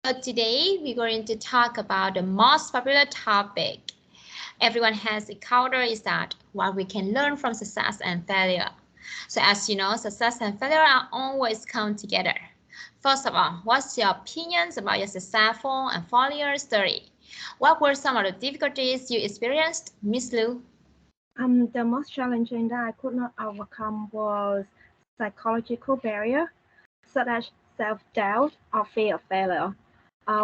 So today we're going to talk about the most popular topic everyone has encountered is that what we can learn from success and failure. So as you know, success and failure are always come together. First of all, what's your opinions about your successful and failure story? What were some of the difficulties you experienced, Miss Lu? The most challenging that I could not overcome was psychological barrier, such as self-doubt or fear of failure,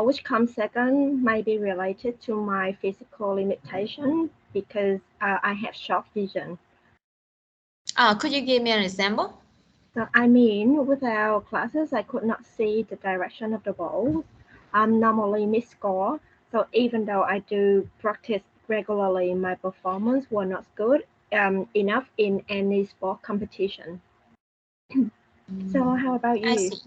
which comes second might be related to my physical limitation because I have short vision. Could you give me an example? So I mean, without glasses, I could not see the direction of the ball. I'm normally miss score, so even though I do practice regularly, my performance was not good enough in any sport competition. So how about I you? see.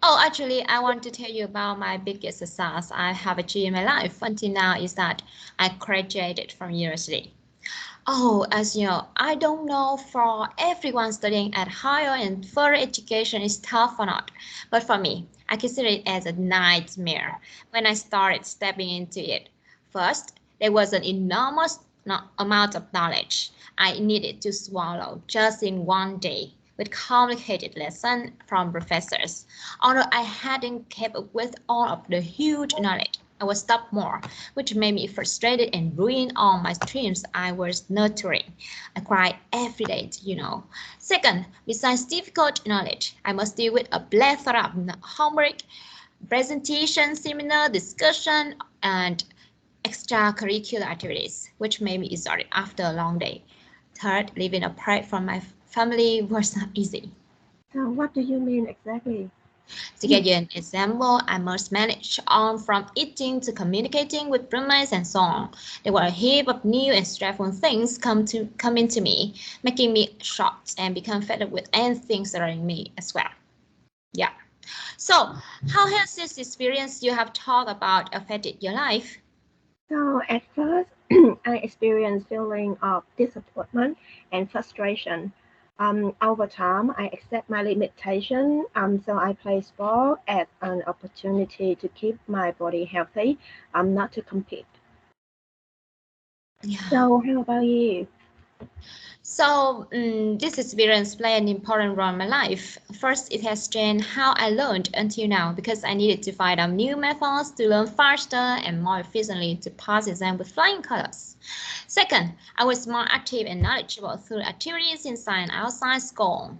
Oh, actually, I want to tell you about my biggest success I have achieved in my life until now is that I graduated from university. Oh, as you know, I don't know for everyone studying at higher and further education is tough or not, but for me, I consider it as a nightmare when I started stepping into it. First, there was an enormous amount of knowledge I needed to swallow just in one day with complicated lessons from professors. Although I hadn't kept up with all of the huge knowledge, I was stuck more, which made me frustrated and ruined all my dreams I was nurturing. I cried every day. Second, besides difficult knowledge, I must deal with a plethora of homework, presentation, seminar, discussion, and extracurricular activities, which made me exhausted after a long day. Third, living apart from my family was not easy. So what do you mean exactly? To give you an example, I must manage on from eating to communicating with roommates and so on. There were a heap of new and stressful things come into me, making me shocked and become fed up with anything surrounding me as well. Yeah. So, how has this experience you have talked about affected your life? So at first, I experienced feeling of disappointment and frustration. Over time, I accept my limitation. So I play sport as an opportunity to keep my body healthy, not to compete. Yeah. So how about you? So, this experience played an important role in my life. First, it has changed how I learned until now because I needed to find out new methods to learn faster and more efficiently to pass exam with flying colors. Second, I was more active and knowledgeable through activities inside and outside school.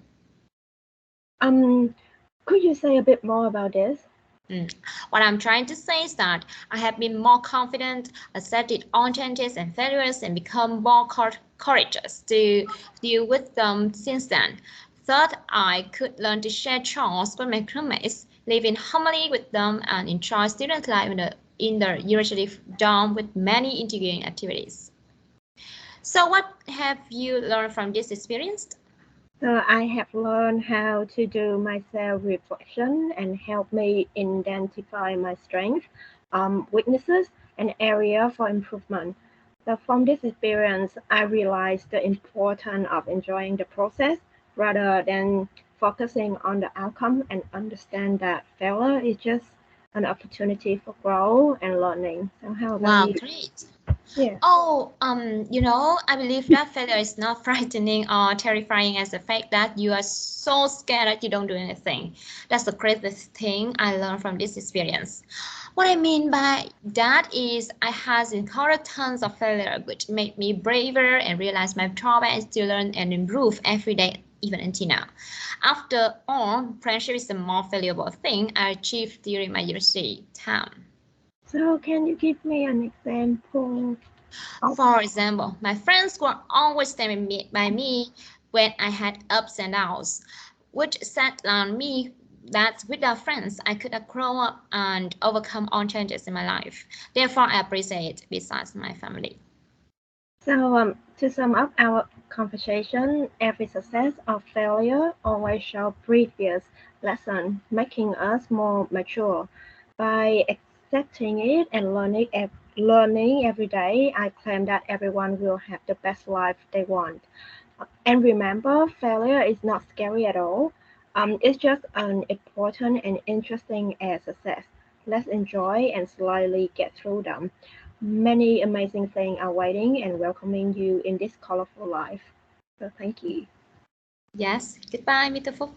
Um, could you say a bit more about this? Mm. What I'm trying to say is that I have been more confident, accepted all changes and failures, and become more courageous to deal with them since then. Third, I could learn to share chores with my roommates, live in harmony with them, and enjoy student life in the university dorm with many integrating activities. So, what have you learned from this experience? So I have learned how to do my self-reflection and help me identify my strengths, weaknesses, and area for improvement. So from this experience, I realized the importance of enjoying the process rather than focusing on the outcome and understand that failure is just an opportunity for growth and learning. So how about Wow, you? great. Yeah. Oh, I believe that failure is not frightening or terrifying as the fact that you are so scared that you don't do anything. That's the greatest thing I learned from this experience. What I mean by that is I has encountered tons of failure, which made me braver and realize my drawback is to learn and improve every day, even until now. After all, friendship is the more valuable thing I achieved during my university time. So can you give me an example of For example, my friends were always standing by me when I had ups and downs, which set on me that without friends I could not grow up and overcome all changes in my life. Therefore, I appreciate besides my family. So, to sum up our conversation, every success or failure always shows previous lesson, making us more mature. By accepting it and learning every day, I claim that everyone will have the best life they want. And remember, failure is not scary at all. It's just as important and interesting as success. Let's enjoy and slightly get through them. Many amazing things are waiting and welcoming you in this colorful life. So thank you. Yes, goodbye, Mr. Phúc.